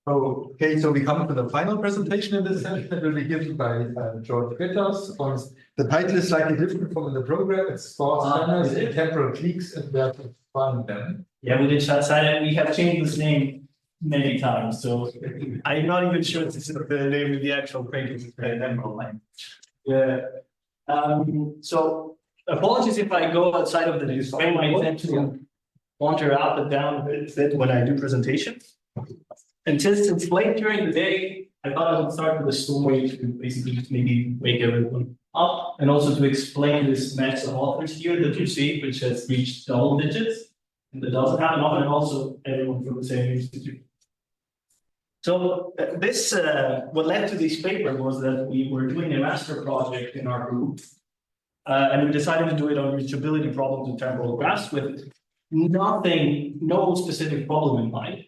Okay, so we come to the final presentation in this session that will be given by George Skretas. The title is slightly different from the program. It's Sports Spanners and Temporal Cliques and where to find them. Yeah, we have changed this name many times, so I'm not even sure this is the name of the actual Temporal language. Yeah. So apologies if I go outside of the display. I tend to wander up and down a bit when I do presentations. And since it's late during the day, I thought I would start with a story to basically just maybe wake everyone up and also to explain this mess of authors here that you see, which has reached double digits. And that doesn't happen often, and also everyone from the same institute. So what led to this paper was that we were doing a master project in our group, and we decided to do it on reachability problems in temporal graphs with no specific problem in mind.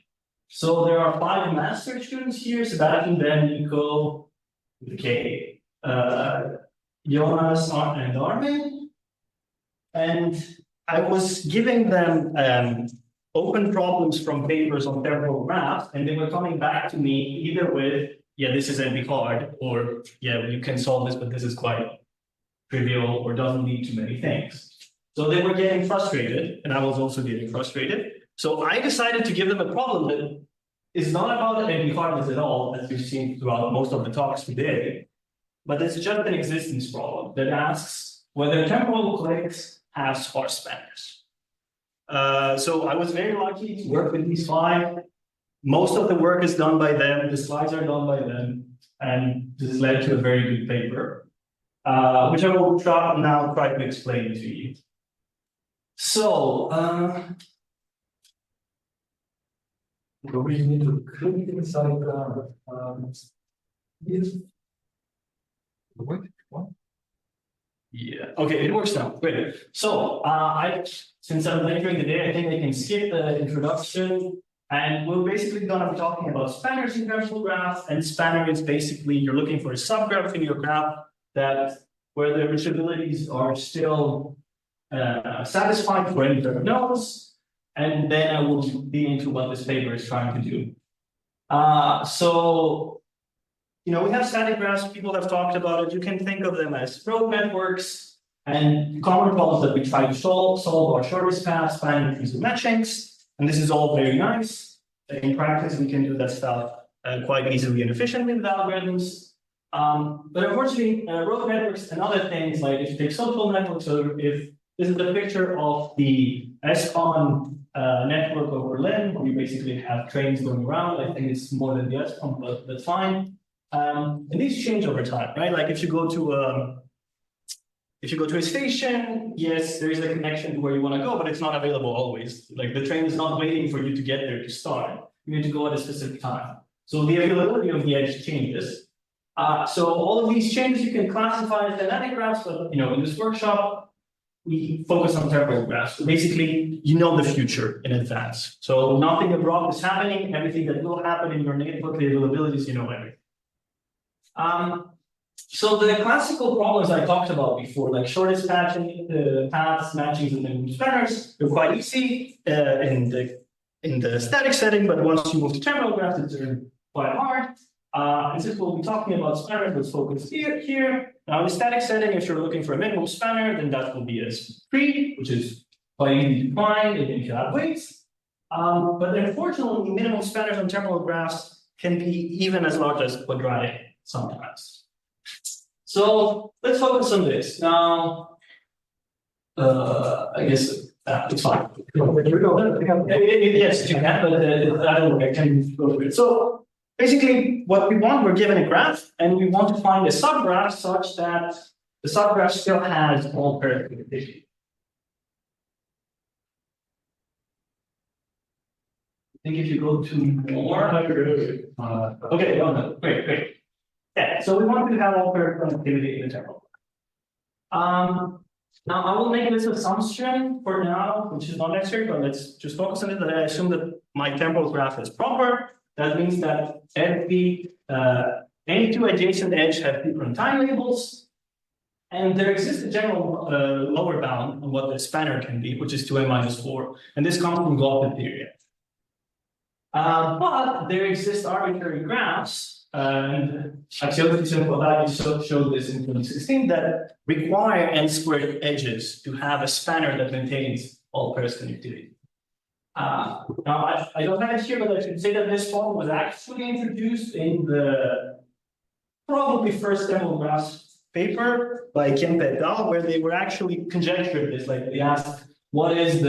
So there are 5 master students here: Sebastian, Ben, Nico, K, Jonas, and Armin. And I was giving them open problems from papers on temporal graphs, and they were coming back to me either with, yeah, this is NP hard, or yeah, you can solve this, but this is quite trivial or doesn't need too many things. So they were getting frustrated, and I was also getting frustrated. So I decided to give them a problem that is not about NP hardness at all, as you've seen throughout most of the talks today, but it's just an existence problem that asks whether temporal cliques have sparse spanners. So I was very lucky to work with these 5. Most of the work is done by them, the slides are done by them, and this led to a very good paper, which I will now try to explain to you. So, we need to click inside what? Yeah, okay, it works now. Great. So, since I'm late during the day, I think I can skip the introduction. And we're basically going to be talking about spanners in temporal graphs. And spanner is basically you're looking for a subgraph in your graph where the reachabilities are still satisfied for any pair of nodes. And then I will be into what this paper is trying to do. So, we have static graphs. People have talked about it. You can think of them as road networks. And common problems that we try to solve are shortest paths, spanning trees, and matchings. And this is all very nice. In practice, we can do that stuff quite easily and efficiently with algorithms. But unfortunately, road networks and other things, like if you take social networks, or if this is the picture of the S-common network of Berlin, where you basically have trains going around. I think it's more than the S-common, but that's fine. And these change over time, right? Like if you go to a station, yes, there is a connection to where you want to go, but it's not available always. Like the train is not waiting for you to get there to start. You need to go at a specific time. So the availability of the edge changes. So all of these changes you can classify as dynamic graphs, but in this workshop, we focus on temporal graphs. So basically, the future in advance. So nothing abrupt is happening. Everything that will happen in your network, the availabilities, everything. So the classical problems I talked about before, like shortest paths, matchings, and then spanners, they're quite easy in the static setting, but once you move to temporal graphs, it's quite hard. And since we'll be talking about spanners, let's focus here. Now, in the static setting, if you're looking for a minimum spanner, then that will be a tree, which is quite easy to find, and if you have weights. But unfortunately, minimum spanners on temporal graphs can be even as large as quadratic sometimes. So let's focus on this. Now, I guess it's fine. Yes, you can, but I don't know, I can go through it. So basically, what we want, we're given a graph, and we want to find a subgraph such that the subgraph still has all parameterization. I think if you go to more, okay, no, great. Yeah, so we want to have all paired connectivity in the temporal. Now I will make this assumption for now, which is not necessary, but let's just focus on it, that I assume that my temporal graph is proper. That means that any 2 adjacent edges have different time labels, and there exists a general lower bound on what the spanner can be, which is 2n minus 4, and this comes from Gaussian theory. But there exist arbitrary graphs, and Axiology simple values showed this in 2016 that require n-squared edges to have a spanner that maintains all pairs connectivity. Now, I don't have it here, but I should say that this problem was actually introduced in the probably first Temporal graphs paper by Kempe et al., where they were actually conjectured this, like they asked, does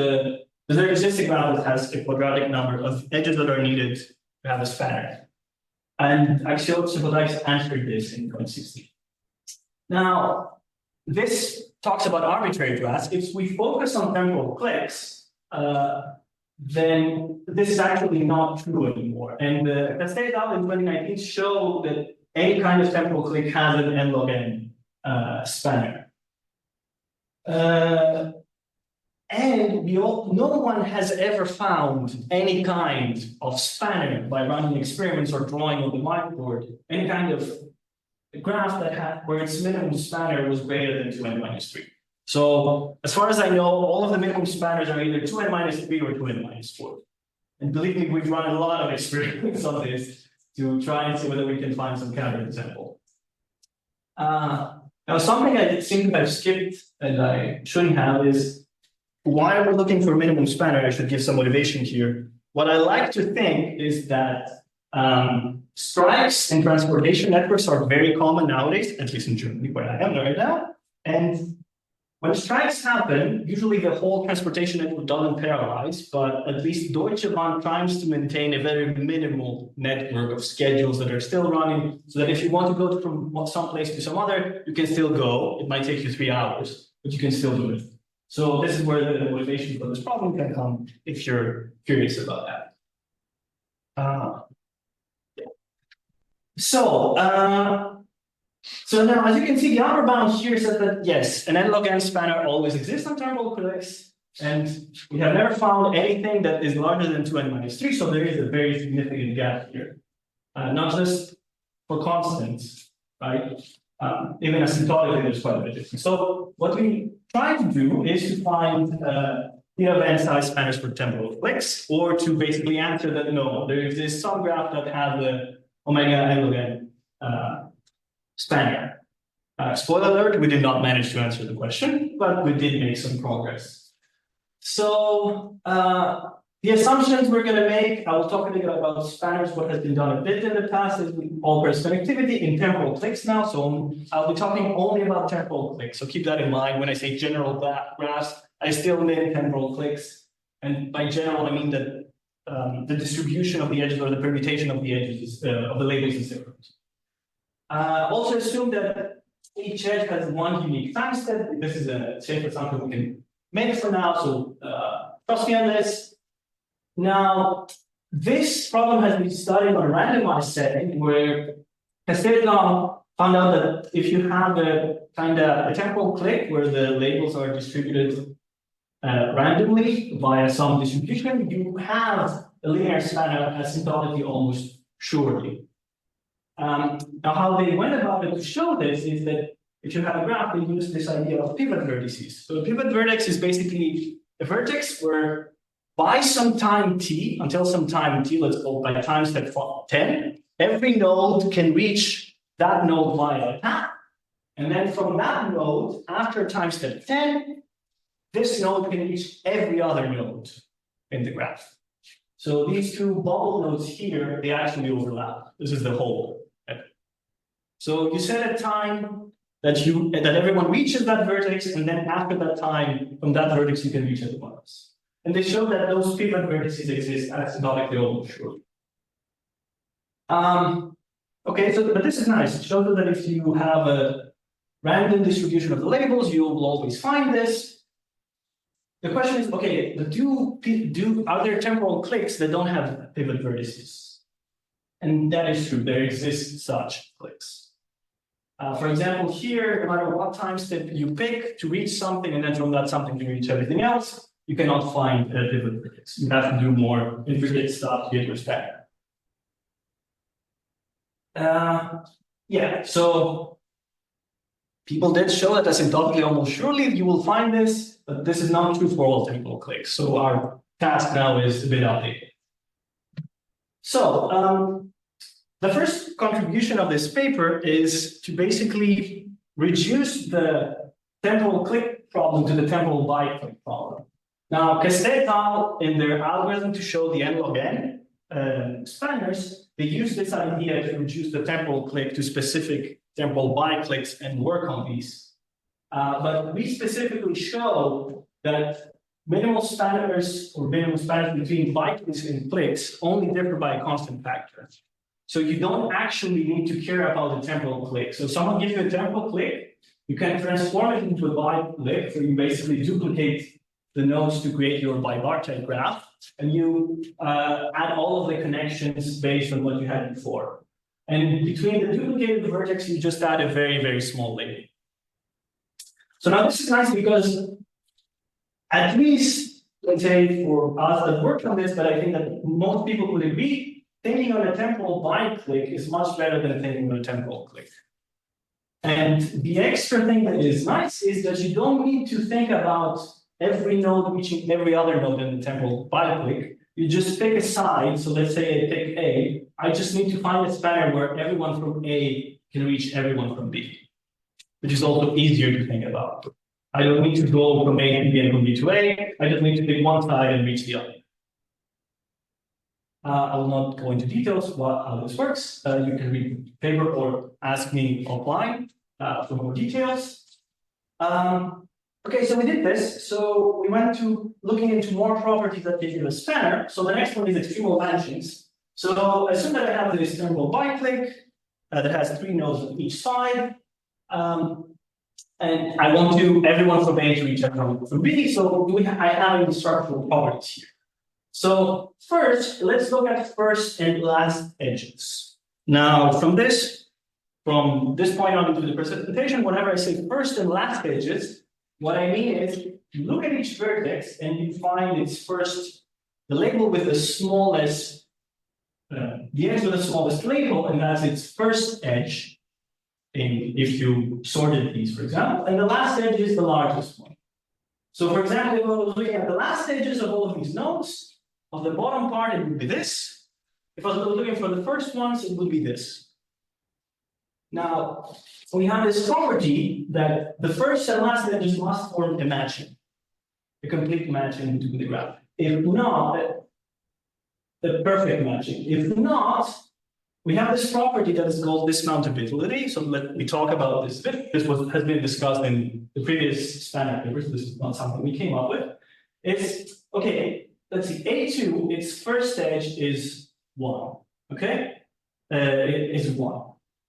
there exist a graph that has a quadratic number of edges that are needed to have a spanner? And Axiology answered this in 2016. Now, this talks about arbitrary graphs. If we focus on temporal clicks, then this is actually not true anymore. And Skretas out in 2019 showed that any kind of temporal click has an n log n spanner. And no one has ever found any kind of spanner by running experiments or drawing on the whiteboard, any kind of graph that where its minimum spanner was greater than 2n minus 3. So as far as I know, all of the minimum spanners are either 2n minus 3 or 2n minus 4. And believe me, we've run a lot of experiments on this to try and see whether we can find some counterexample. Now, something I think I've skipped and I shouldn't have is, while we're looking for minimum spanner, I should give some motivation here. What I like to think is that strikes in transportation networks are very common nowadays, at least in Germany, where I am right now. And when strikes happen, usually the whole transportation network doesn't paralyze, but at least Deutsche Bahn tries to maintain a very minimal network of schedules that are still running, so that if you want to go from some place to some other, you can still go. It might take you 3 hours, but you can still do it. So this is where the motivation for this problem can come if you're curious about that. So now, as you can see, the upper bound here says that yes, an n log n spanner always exists on temporal clicks, and we have never found anything that is larger than 2n minus 3, so there is a very significant gap here. Not just for constants, right? Even asymptotically, there's quite a bit different. So what we try to do is to find theta of n size spanners for temporal clicks, or to basically answer that no, there exists some graph that has the omega n log n spanner. Spoiler alert, we did not manage to answer the question, but we did make some progress. So the assumptions we're going to make, I will talk a little about spanners, what has been done a bit in the past is all pairs connectivity in temporal clicks now. So I'll be talking only about temporal clicks. So keep that in mind when I say general graphs, I still mean temporal clicks. And by general, I mean that the distribution of the edges or the permutation of the edges of the labels is different. Also assume that each edge has one unique time step. This is a safe assumption we can make for now. So trust me on this. Now, this problem has been studied on a randomized setting where Skretas found out that if you have a temporal click where the labels are distributed randomly via some distribution, you have a linear spanner asymptotically almost surely. Now, how they went about it to show this is that if you have a graph, they use this idea of pivot vertices. So a pivot vertex is basically a vertex where by some time t, until some time t, let's go by time step 10, every node can reach that node via a path. And then from that node, after time step 10, this node can reach every other node in the graph. So these two bubble nodes here, they actually overlap. This is the whole. So you set a time that everyone reaches that vertex, and then after that time, from that vertex, you can reach everyone else. And they show that those pivot vertices exist asymptotically almost surely. Okay, so but this is nice. It shows that if you have a random distribution of the labels, you will always find this. The question is, okay, are there temporal clicks that don't have pivot vertices? And that is true. There exist such clicks. For example, here, no matter what time step you pick to reach something, and then from that something to reach everything else, you cannot find a pivot vertex. You have to do more intricate stuff to get your spanner. Yeah, so people did show that asymptotically almost surely you will find this, but this is not true for all temporal clicks. So our task now is a bit outdated. So the first contribution of this paper is to basically reduce the temporal click problem to the temporal byte-click problem. Now, Skretas et al. In their algorithm to show the n log n spanners, they use this idea to reduce the temporal click to specific temporal byte-clicks and work on these. But we specifically show that minimal spanners or minimum spanners between byte-clicks and clicks only differ by a constant factor. So you don't actually need to care about the temporal click. So if someone gives you a temporal click, you can transform it into a byte click, where you basically duplicate the nodes to create your bipartite graph, and you add all of the connections based on what you had before. And between the duplicated vertex, you just add a very, very small label. So now this is nice because at least, let's say for us that worked on this, but I think that most people would agree, thinking on a temporal byte click is much better than thinking on a temporal click. And the extra thing that is nice is that you don't need to think about every node reaching every other node in the temporal byte click. You just pick a side. So let's say I pick A. I just need to find a spanner where everyone from A can reach everyone from B, which is also easier to think about. I don't need to go from A to B and from B to A. I just need to pick one side and reach the other. I will not go into details about how this works. You can read the paper or ask me offline for more details. Okay, so we did this. So we went to looking into more properties that give you a spanner. So the next one is extremal matchings. So assume that I have this temporal byte click that has 3 nodes on each side. And I want everyone from A to reach everyone from B. So I have any structural properties here. So first, let's look at first and last edges. Now, from this point on into the presentation, whenever I say first and last edges, what I mean is you look at each vertex and you find its first, the label with the smallest, the edge with the smallest label, and that's its first edge. If you sorted these, for example, and the last edge is the largest one. So, for example, if I was looking at the last edges of all of these nodes, of the bottom part, it would be this. If I was looking for the first ones, it would be this. Now, we have this property that the first and last edges must form a matching, a complete matching between the graph. If not, a perfect matching. If not, we have this property that is called dismountability. So let me talk about this. This has been discussed in the previous spanner papers. This is not something we came up with. It's, okay, let's see, A2, its first edge is 1, okay? It is 1.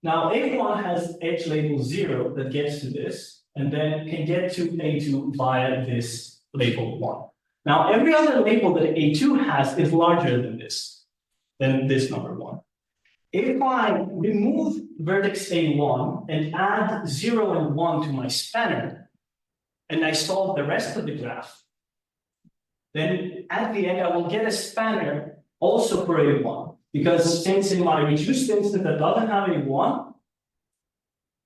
Now, A1 has edge label 0 that gets to this, and then can get to A2 via this label 1. Now, every other label that A2 has is larger than this number 1. If I remove vertex A1 and add 0 and 1 to my spanner, and I solve the rest of the graph, then at the end I will get a spanner also for A1. Because since in my reduced instance that doesn't have A1,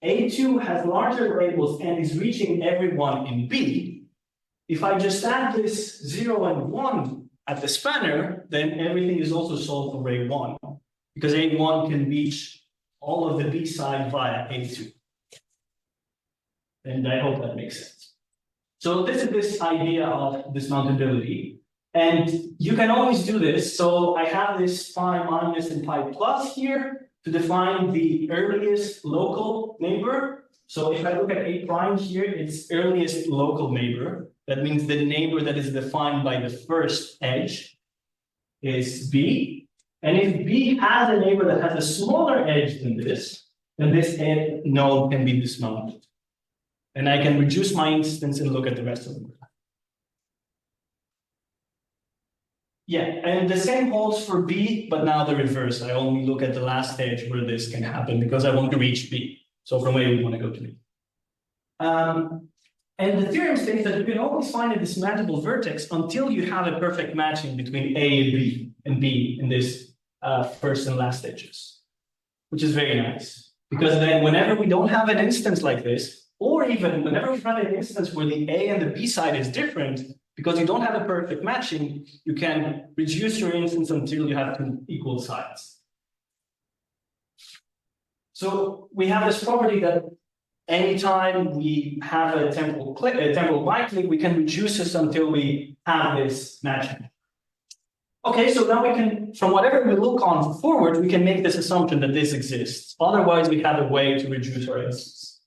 A2 has larger labels and is reaching everyone in B. If I just add this 0 and 1 at the spanner, then everything is also solved for A1. Because A1 can reach all of the B side via A2. And I hope that makes sense. So this is this idea of dismountability. And you can always do this. So I have this pi minus and pi plus here to define the earliest local neighbor. So if I look at A prime here, it's earliest local neighbor. That means the neighbor that is defined by the first edge is B. And if B has a neighbor that has a smaller edge than this, then this node can be dismounted. And I can reduce my instance and look at the rest of the graph. Yeah, and the same holds for B, but now the reverse. I only look at the last edge where this can happen because I want to reach B. So from A, we want to go to B. And the theorem states that you can always find a dismantleable vertex until you have a perfect matching between A and B in this first and last edges, which is very nice. Because then whenever we don't have an instance like this, or even whenever we have an instance where the A and the B side is different, because you don't have a perfect matching, you can reduce your instance until you have two equal sides. So we have this property that anytime we have a temporal byte click, we can reduce this until we have this matching. Okay, so now we can, from whatever we look on forward, we can make this assumption that this exists. Otherwise, we have a way to reduce our instance.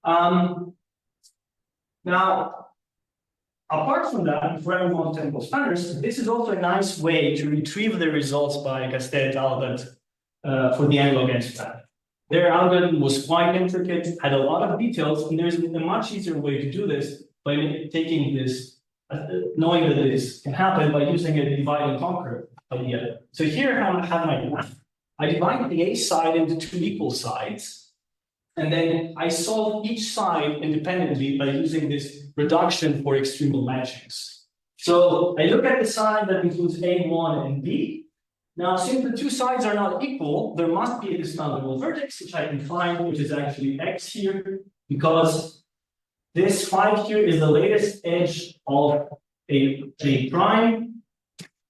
Now, apart from that, for every one temporal spanners, this is also a nice way to retrieve the results by Skretas et al. For the n log n spanner. Their algorithm was quite intricate, had a lot of details, and there's a much easier way to do this by taking this, knowing that this can happen by using a divide and conquer idea. So here I have my graph. I divide the A side into two equal sides, and then I solve each side independently by using this reduction for extremal matchings. So I look at the side that includes A1 and B. Now, since the two sides are not equal, there must be a discountable vertex, which I can find, which is actually X here, because this 5 here is the latest edge of a prime.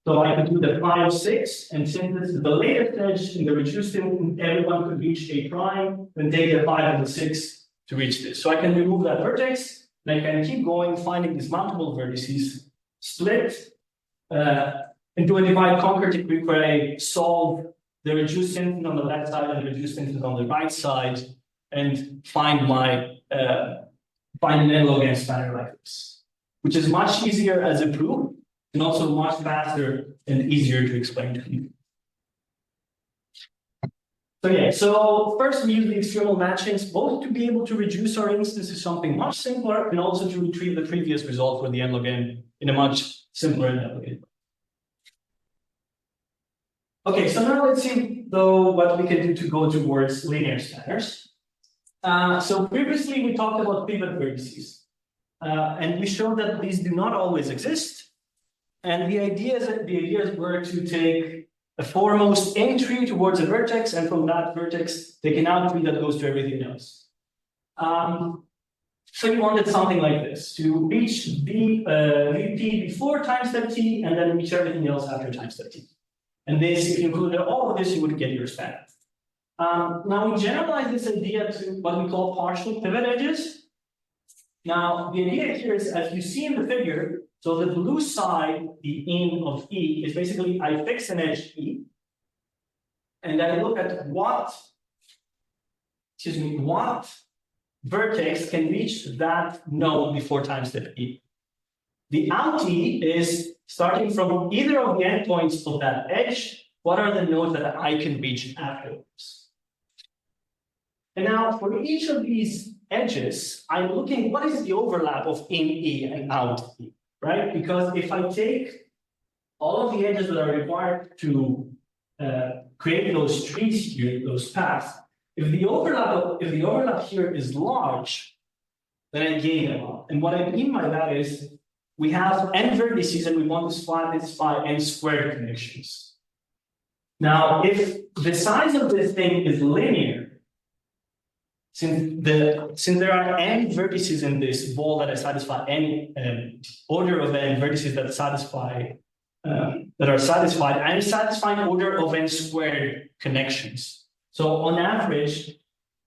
So I could do the 5, 6, and since this is the latest edge in the reduced instance, everyone could reach a prime, then take the 5 and the 6 to reach this. So I can remove that vertex, and I can keep going, finding these multiple vertices, split, into a divide conquer technique where I solve the reduced instance on the left side and the reduced instance on the right side, and find my find an n log n spanner like this, which is much easier as a proof and also much faster and easier to explain to you. So yeah, so first we use the extremal matchings both to be able to reduce our instance to something much simpler and also to retrieve the previous result for the n log n in a much simpler and elegant way. Okay, so now let's see, though, what we can do to go towards linear spanners. So previously we talked about pivot vertices, and we showed that these do not always exist. And the ideas were to take a foremost entry towards a vertex, and from that vertex, take an out tree that goes to everything else. So you wanted something like this, to reach VP before time step t, and then reach everything else after time step t. And this, if you included all of this, you would get your spanner. Now we generalize this idea to what we call partial pivot edges. Now the idea here is, as you see in the figure, so the blue side, the in of E, is basically I fix an edge E, and I look at what vertex can reach that node before time step E. The out E is starting from either of the endpoints of that edge, what are the nodes that I can reach afterwards? And now for each of these edges, I'm looking what is the overlap of in E and out E, right? Because if I take all of the edges that are required to create those trees here, those paths, if the overlap here is large, then I gain a lot. And what I mean by that is we have n vertices and we want to satisfy n squared connections. Now, if the size of this thing is linear, since there are n vertices in this ball that satisfy n order of n vertices that are satisfied, I'm satisfying order of n squared connections. So on average,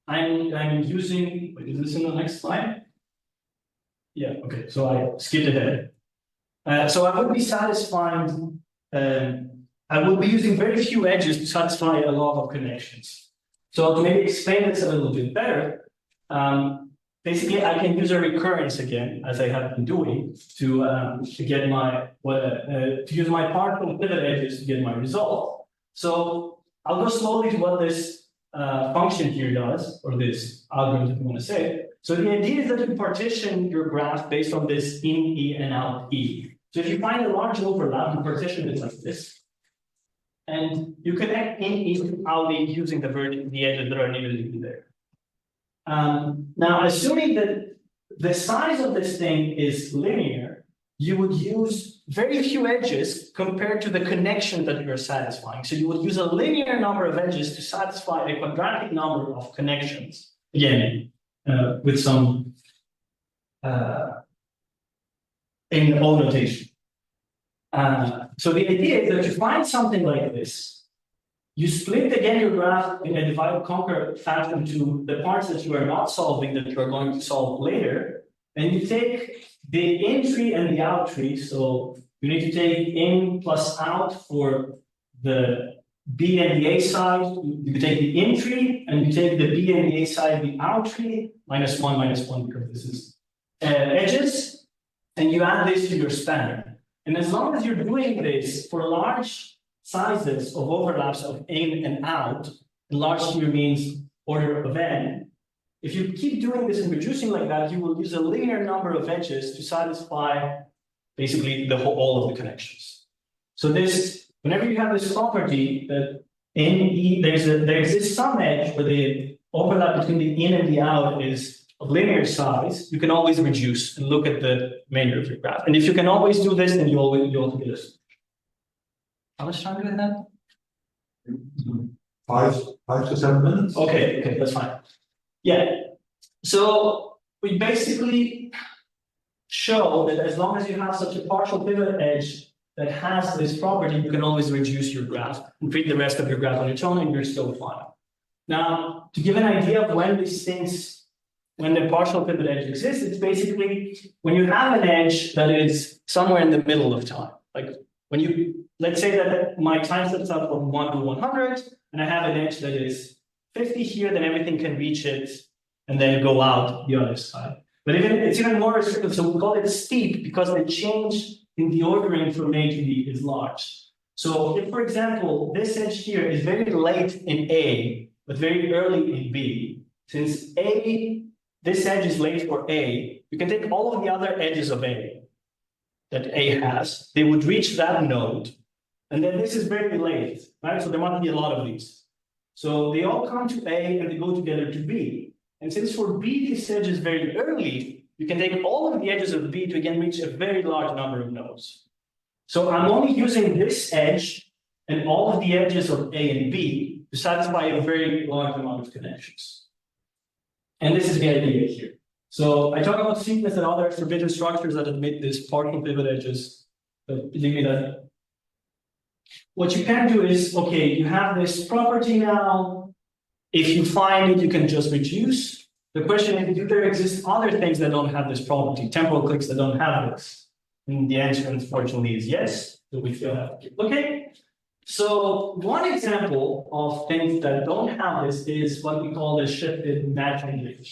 I'm using. Wait, is this in the next slide? Yeah, okay, so I skipped ahead. So I would be satisfying, I would be using very few edges to satisfy a lot of connections. So to maybe explain this a little bit better, basically I can use a recurrence again, as I have been doing, to get my, to use my partial pivot edges to get my result. So I'll go slowly to what this function here does, or this algorithm, if you want to say. So the idea is that you partition your graph based on this in E and out E. So if you find a large overlap, you partition it like this. And you connect in E to out E using the edges that are nearly there. Now, assuming that the size of this thing is linear, you would use very few edges compared to the connection that you're satisfying. So you would use a linear number of edges to satisfy a quadratic number of connections. Again, with some in O notation. So the idea is that you find something like this. You split again your graph in a divide and conquer fashion to the parts that you are not solving that you are going to solve later. And you take the in tree and the out tree. So you need to take in plus out for the B and the A side. You take the in tree and you take the B and the A side, the out tree, minus one, because this is edges. And you add this to your spanner. And as long as you're doing this for large sizes of overlaps of in and out, and large here means order of n, if you keep doing this and reducing like that, you will use a linear number of edges to satisfy basically the whole, all of the connections. So this, whenever you have this property that in E, there's this sum edge where the overlap between the in and the out is of linear size, you can always reduce and look at the remainder of your graph. And if you can always do this, then you also get this. How much time do we have? 5 to 7 minutes. Okay, that's fine. Yeah. So we basically show that as long as you have such a partial pivot edge that has this property, you can always reduce your graph and treat the rest of your graph on its own, and you're still fine. Now, to give an idea of when these things, when the partial pivot edge exists, it's basically when you have an edge that is somewhere in the middle of time. Like when you, let's say that my time steps up from 1 to 100, and I have an edge that is 50 here, then everything can reach it and then go out the other side. But it's even more restrictive, so we call it steep because the change in the ordering from A to B is large. So if, for example, this edge here is very late in A, but very early in B, since A, this edge is late for A, you can take all of the other edges of A that A has, they would reach that node, and then this is very late, right? So there must be a lot of these. So they all come to A and they go together to B. And since for B, this edge is very early, you can take all of the edges of B to again reach a very large number of nodes. So I'm only using this edge and all of the edges of A and B to satisfy a very large amount of connections. And this is the idea here. So I talk about steepness and other forbidden structures that admit these partial pivot edges. But believe me that what you can do is, okay, you have this property now. If you find it, you can just reduce. The question is, do there exist other things that don't have this property, temporal clicks that don't have this? And the answer, unfortunately, is yes. So we still have to keep looking. So one example of things that don't have this is what we call the shifted matching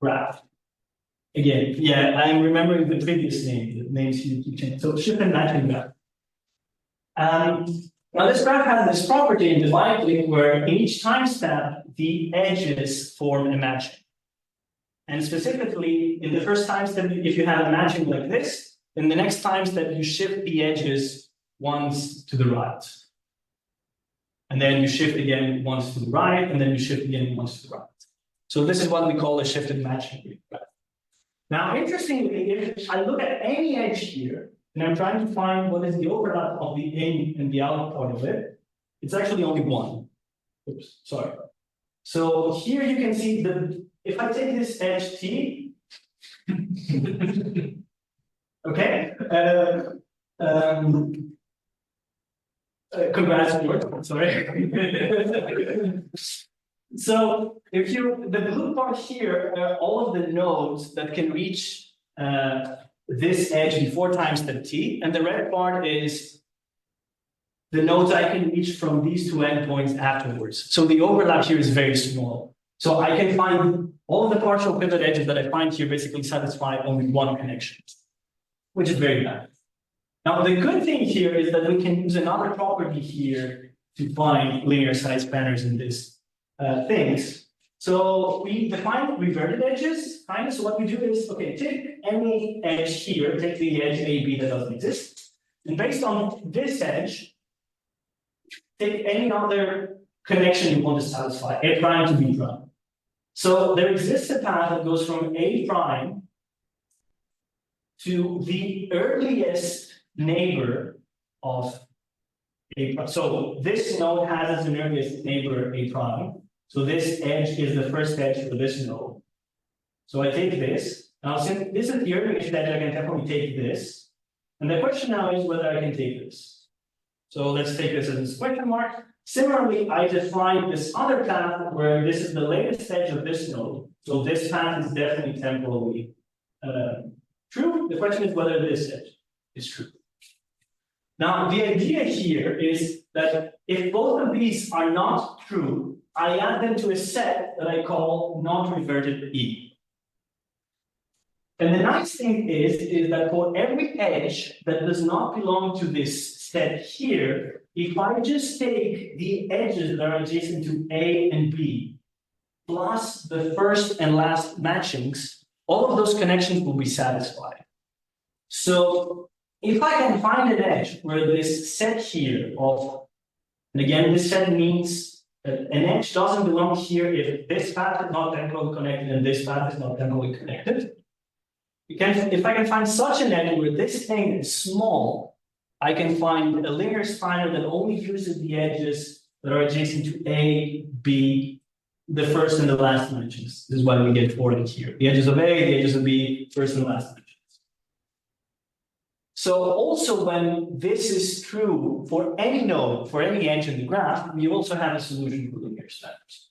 graph. Again, yeah, I'm remembering the previous name, the names you keep changing. So shifted matching graph. Now this graph has this property in divide click where in each time step, the edges form a matching. And specifically, in the first time step, if you have a matching like this, then the next time step, you shift the edges once to the right. And then you shift again once to the right, and then you shift again once to the right. So this is what we call a shifted matching graph. Now, interestingly, if I look at any edge here, and I'm trying to find what is the overlap of the in and the out part of it, it's actually only one. Oops, sorry. So here you can see that if I take this edge T, okay, congrats, George, sorry. So if you, the blue part here are all of the nodes that can reach this edge before time step T, and the red part is the nodes I can reach from these two endpoints afterwards. So the overlap here is very small. So I can find all of the partial pivot edges that I find here basically satisfy only one connection, which is very bad. Now, the good thing here is that we can use another property here to find linear size spanners in this things. So we define reverted edges. So what we do is, okay, take any edge here, take the edge AB that doesn't exist, and based on this edge, take any other connection you want to satisfy, A prime to B prime. So there exists a path that goes from A prime to the earliest neighbor of A prime. So this node has as an earliest neighbor A prime. So this edge is the first edge for this node. So I take this, Now, since this is the earliest edge, I can definitely take this. And the question now is whether I can take this. So let's take this as a question mark. Similarly, I define this other path where this is the latest edge of this node. So this path is definitely temporally true. The question is whether this edge is true. Now, the idea here is that if both of these are not true, I add them to a set that I call not reverted E. And the nice thing is that for every edge that does not belong to this set here, if I just take the edges that are adjacent to A and B, plus the first and last matchings, all of those connections will be satisfied. So if I can find an edge where this set here of, and again, this set means that an edge doesn't belong here if this path is not temporally connected and this path is not temporally connected. If I can find such an edge where this thing is small, I can find a linear spanner that only uses the edges that are adjacent to A, B, the first and the last matches. This is why we get forwarded here. The edges of A, the edges of B, first and last matches. So also when this is true for any node, for any edge in the graph, we also have a solution for linear spanners.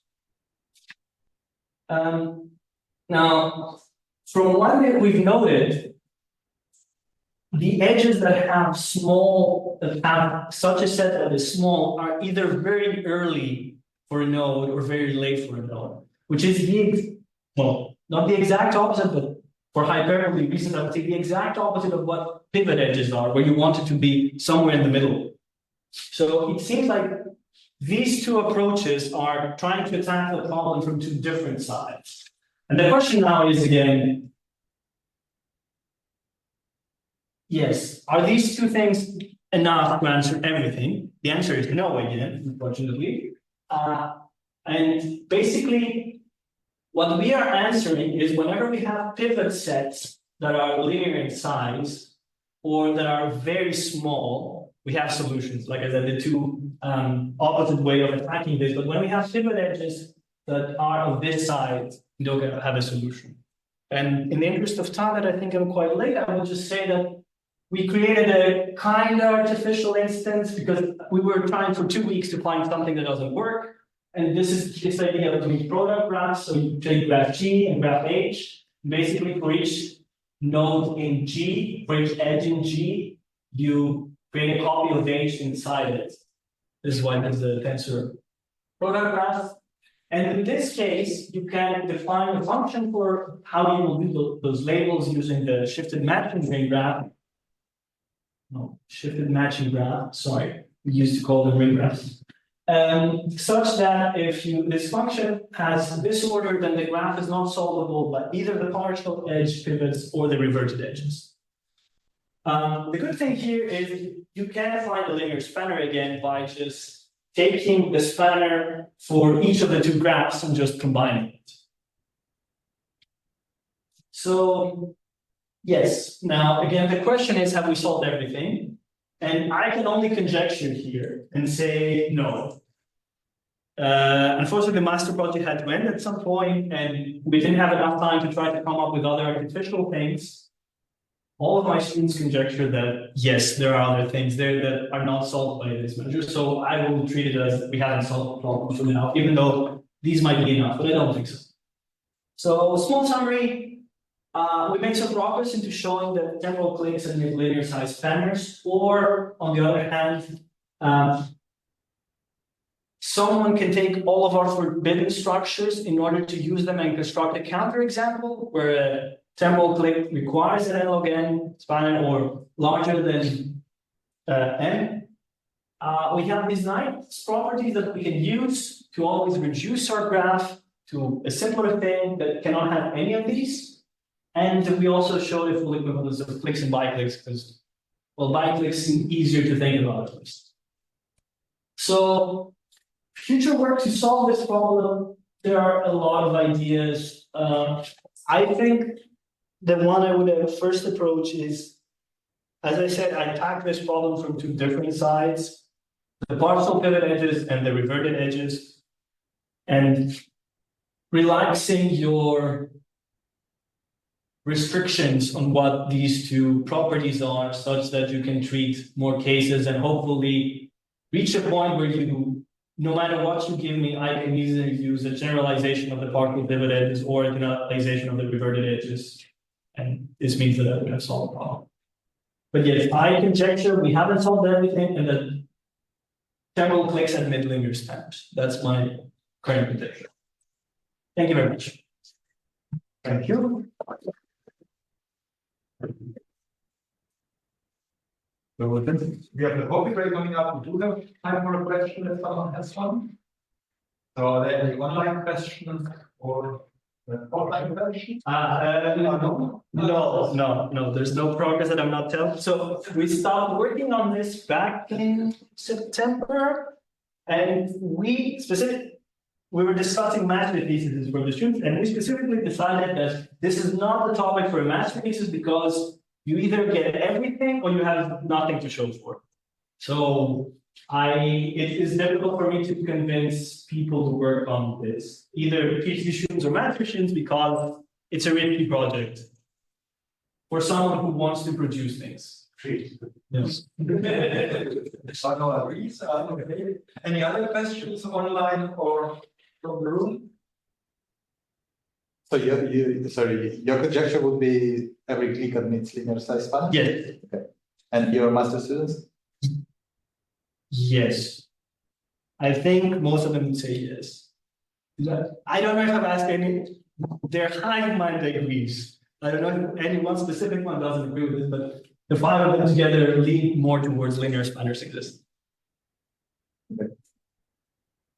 Now, from what we've noted, the edges that have such a set that is small are either very early for a node or very late for a node, which is not the exact opposite, but for hyperbole reasons, I would say the exact opposite of what pivot edges are, where you want it to be somewhere in the middle. So it seems like these two approaches are trying to attack the problem from two different sides. And the question now is again, yes, are these two things enough to answer everything? The answer is no again, unfortunately. And basically, what we are answering is whenever we have pivot sets that are linear in size or that are very small, we have solutions. Like I said, the two opposite way of attacking this. But when we have pivot edges that are of this size, we don't have a solution. And in the interest of time, that I think I'm quite late, I will just say that we created a kind of artificial instance because we were trying for 2 weeks to find something that doesn't work. And this is this idea of doing product graphs. So you take graph G and graph H. Basically, for each node in G, for each edge in G, you create a copy of H inside it. This is why there's a tensor product graph. And in this case, you can define a function for how you will do those labels using the shifted matching ring graph. No, shifted matching graph, sorry. We used to call them ring graphs. Such that if this function has this order, then the graph is not solvable by either the partial edge pivots or the reverted edges. The good thing here is you can find a linear spanner again by just taking the spanner for each of the two graphs and just combining it. So, yes, now again, the question is, have we solved everything? And I can only conjecture here and say no. Unfortunately, the master project had to end at some point, and we didn't have enough time to try to come up with other artificial things. All of my students conjecture that, yes, there are other things there that are not solved by this measure. So I will treat it as we haven't solved the problem for now, even though these might be enough, but I don't think so. So, small summary. We made some progress into showing that temporal cliques and linear size spanners, or on the other hand, someone can take all of our forbidden structures in order to use them and construct a counterexample where a temporal clique requires an n log n spanner or larger than n. We have these nice properties that we can use to always reduce our graph to a simpler thing that cannot have any of these. And we also showed the full equivalence of cliques and bicliques because, well, bicliques seem easier to think about at least. So, future work to solve this problem, there are a lot of ideas. I think the one I would first approach is, as I said, I attack this problem from two different sides, the partial pivot edges and the reverted edges, and relaxing your restrictions on what these two properties are, such that you can treat more cases and hopefully reach a point where you, no matter what you give me, I can easily use a generalization of the partial dividends or a generalization of the reverted edges. And this means that I would have solved the problem. But yes, I conjecture we haven't solved everything, and that temporal clicks at mid-linear spans. That's my current prediction. Thank you very much. Thank you. So we have the coffee break coming up. We do have time for a question if someone has one. So are there any online questions or offline questions? No, there's no progress that I'm not telling. So we started working on this back in September, and we were discussing master theses for the students, and we specifically decided that this is not the topic for a master thesis because you either get everything or you have nothing to show for it. So it is difficult for me to convince people to work on this, either PhD students or master students, because it's a risky project for someone who wants to produce things. Yes. Any other questions online or from the room? So your conjecture would be every click admits linear size span? Yes. Okay. And your master students? Yes. I think most of them would say yes. I don't know if I've asked any, they're high-mind degrees. I don't know if any one specific one doesn't agree with this, but the five of them together lean more towards linear spanners exist.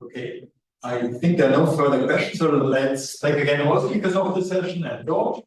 Okay. I think there are no further questions, so let's thank again all speakers of the session and George.